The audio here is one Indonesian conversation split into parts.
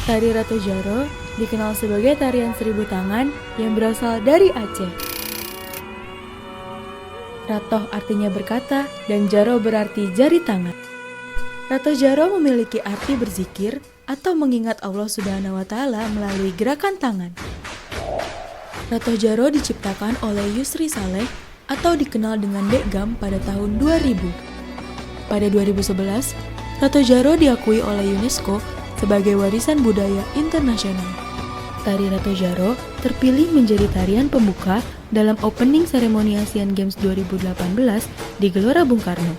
Tari Ratu Jaro dikenal sebagai tarian seribu tangan yang berasal dari Aceh. Ratoh artinya berkata dan Jaro berarti jari tangan. Ratoh Jaro memiliki arti berzikir atau mengingat Allah Subhanahu wa Ta'ala melalui gerakan tangan. Ratoh Jaro diciptakan oleh Yusri Saleh atau dikenal dengan Dek Gam pada tahun 2000. Pada 2011, Ratoh Jaro diakui oleh UNESCO sebagai warisan budaya internasional. Tari Ratoh Jaro terpilih menjadi tarian pembuka dalam opening seremoni Asian Games 2018 di Gelora Bung Karno.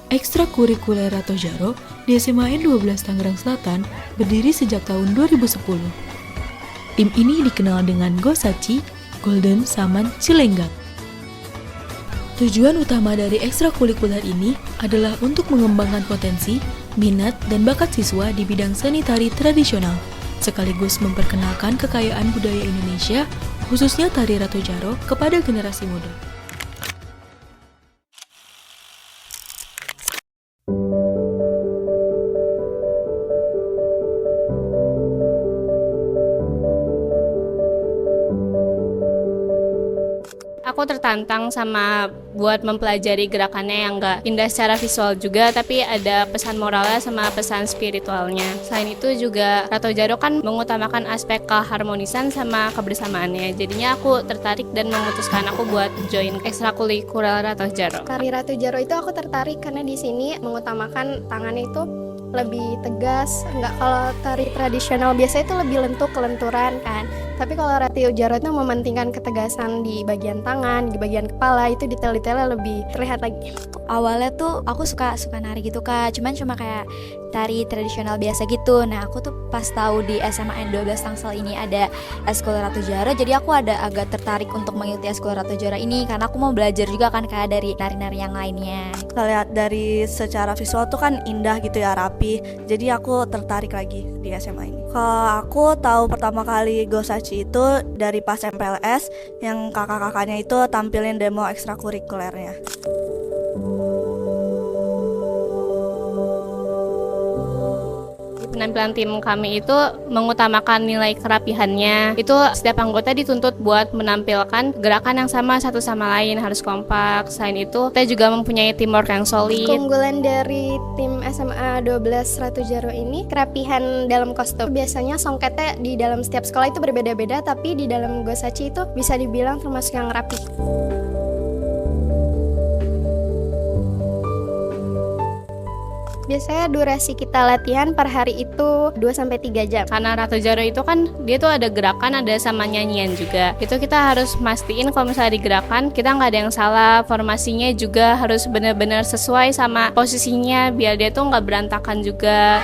Ekstrakurikuler Ratoh Jaro di SMAN 12 Tangerang Selatan berdiri sejak tahun 2010. Tim ini dikenal dengan Gosachi, Golden Saman Cilenggang. Tujuan utama dari ekstrakurikuler ini adalah untuk mengembangkan potensi, minat, dan bakat siswa di bidang seni tari tradisional, sekaligus memperkenalkan kekayaan budaya Indonesia, khususnya tari Ratoh Jaro, kepada generasi muda. Aku tertantang sama buat mempelajari gerakannya yang gak indah secara visual juga, tapi ada pesan moralnya sama pesan spiritualnya. Selain itu juga Ratoh Jaro kan mengutamakan aspek keharmonisan sama kebersamaannya. Jadinya aku tertarik dan memutuskan aku buat join ekstrakurikuler Ratoh Jaro. Tari Ratoh Jaro itu aku tertarik karena di sini mengutamakan tangannya itu lebih tegas. Enggak, kalau tari tradisional biasa itu lebih lentuk, kelenturan kan. Tapi kalau Ratoh Jaro itu mementingkan ketegasan di bagian tangan, di bagian kepala, itu detail-detailnya lebih terlihat lagi. Awalnya tuh aku suka nari gitu Kak, cuman cuma kayak tari tradisional biasa gitu. Nah aku tuh pas tahu di SMAN 12 Tangsel ini ada Eskul Ratoh Jaro, jadi aku ada agak tertarik untuk mengikuti Eskul Ratoh Jaro ini karena aku mau belajar juga kan kayak dari nari-nari yang lainnya. Kita lihat dari secara visual tuh kan indah gitu ya, rapi. Jadi aku tertarik lagi di SMA ini. Kalau aku tahu pertama kali Gosachi itu dari pas MPLS yang kakak-kakaknya itu tampilin demo ekstrakurikulernya. Penampilan tim kami itu mengutamakan nilai kerapihannya. Itu setiap anggota dituntut buat menampilkan gerakan yang sama satu sama lain, harus kompak. Selain itu, kita juga mempunyai teamwork yang solid. Keunggulan dari tim SMA 12 Ratoh Jaro ini kerapihan dalam kostum. Biasanya songketnya di dalam setiap sekolah itu berbeda-beda, tapi di dalam Gosachi itu bisa dibilang termasuk yang rapi. Biasanya durasi kita latihan per hari itu 2-3 jam. Karena Ratoh Jaro itu kan dia tuh ada gerakan, ada sama nyanyian juga. Itu kita harus mastiin kalau misalnya di gerakan kita nggak ada yang salah. Formasinya juga harus benar-benar sesuai sama posisinya biar dia tuh nggak berantakan juga.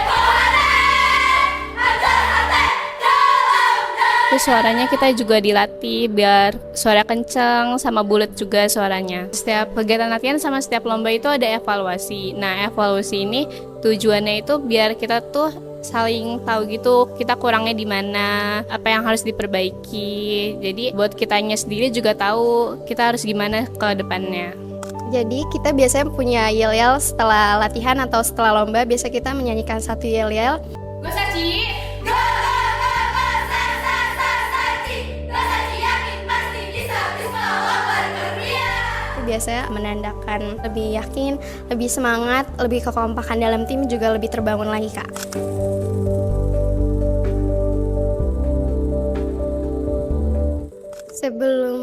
Terus suaranya kita juga dilatih biar suara kenceng sama bulat juga suaranya. Setiap kegiatan latihan sama setiap lomba itu ada evaluasi. Nah, evaluasi ini tujuannya itu biar kita tuh saling tahu gitu kita kurangnya di mana, apa yang harus diperbaiki. Jadi buat kitanya sendiri juga tahu kita harus gimana ke depannya. Jadi kita biasanya punya yel-yel setelah latihan atau setelah lomba. Biasa kita menyanyikan satu yel-yel. Gosachi! Biasanya menandakan lebih yakin, lebih semangat, lebih kekompakan dalam tim juga lebih terbangun lagi Kak. Sebelum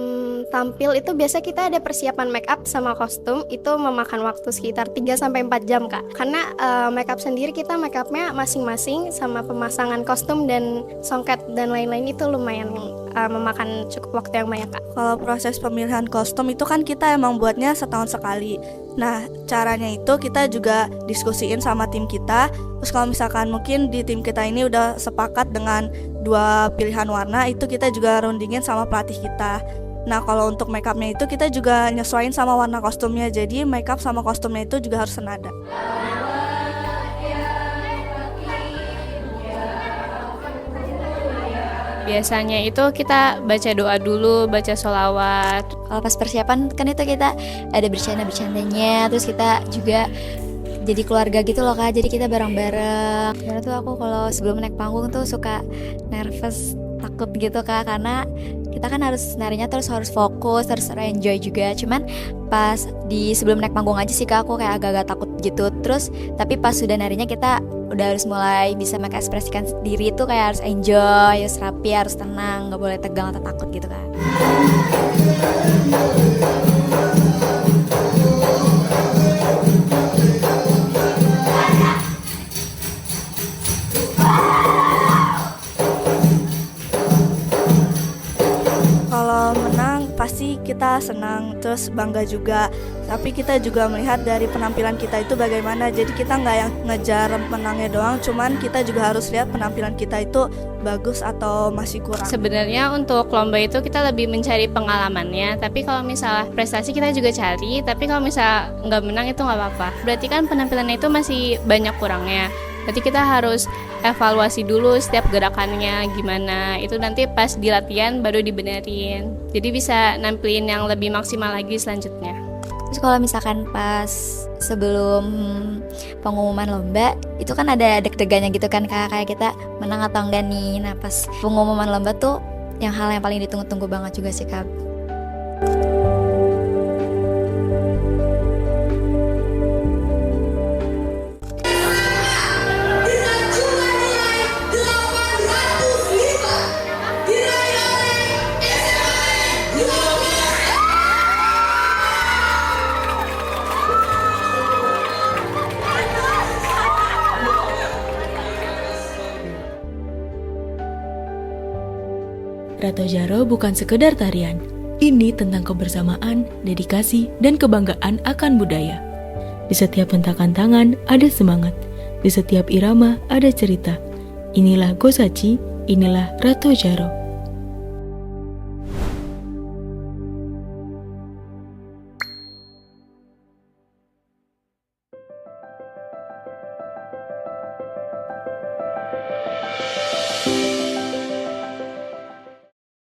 tampil itu biasa kita ada persiapan make up sama kostum, itu memakan waktu sekitar 3-4 jam Kak. Karena make up sendiri kita make upnya masing-masing sama pemasangan kostum dan songket dan lain-lain itu lumayan memakan cukup waktu yang banyak Kak. Kalau proses pemilihan kostum itu kan kita emang buatnya setahun sekali. Nah, caranya itu kita juga diskusiin sama tim kita. Terus kalau misalkan mungkin di tim kita ini udah sepakat dengan 2 pilihan warna, itu kita juga rundingin sama pelatih kita. Nah, kalau untuk make upnya itu kita juga nyesuaiin sama warna kostumnya. Jadi make up sama kostumnya itu juga harus senada. Biasanya itu kita baca doa dulu, baca sholawat. Kalau pas persiapan kan itu kita ada bercanda-bercandanya, terus kita juga jadi keluarga gitu loh Kak. Jadi kita bareng-bareng. Karena tuh aku kalau sebelum naik panggung tuh suka nervous, takut gitu Kak, karena kita kan harus narinya terus harus fokus, terus enjoy juga. Cuman pas di sebelum naik panggung aja sih Kak, aku kayak agak-agak takut gitu. Terus tapi pas sudah narinya kita udah harus mulai bisa mengekspresikan diri tuh kayak harus enjoy, harus rapi, harus tenang, nggak boleh tegang atau takut gitu Kak. Kalau menang pasti kita senang, terus bangga juga. Tapi kita juga melihat dari penampilan kita itu bagaimana. Jadi kita nggak yang ngejar menangnya doang, cuman kita juga harus lihat penampilan kita itu bagus atau masih kurang. Sebenarnya untuk lomba itu kita lebih mencari pengalamannya, tapi kalau misalnya prestasi kita juga cari, tapi kalau misalnya nggak menang itu nggak apa-apa. Berarti kan penampilannya itu masih banyak kurangnya. Berarti kita harus evaluasi dulu setiap gerakannya gimana. Itu nanti pas di latihan baru dibenerin. Jadi bisa nampilin yang lebih maksimal lagi selanjutnya. Terus kalau misalkan pas sebelum pengumuman lomba itu kan ada deg-degannya gitu kan Kak, kayak kita menang atau enggak nih. Nah pas pengumuman lomba tuh yang hal yang paling ditunggu-tunggu banget juga sih Kak. Rato Jaro bukan sekedar tarian. Ini tentang kebersamaan, dedikasi, dan kebanggaan akan budaya. Di setiap hentakan tangan ada semangat. Di setiap irama ada cerita. Inilah Gosachi, inilah Rato Jaro.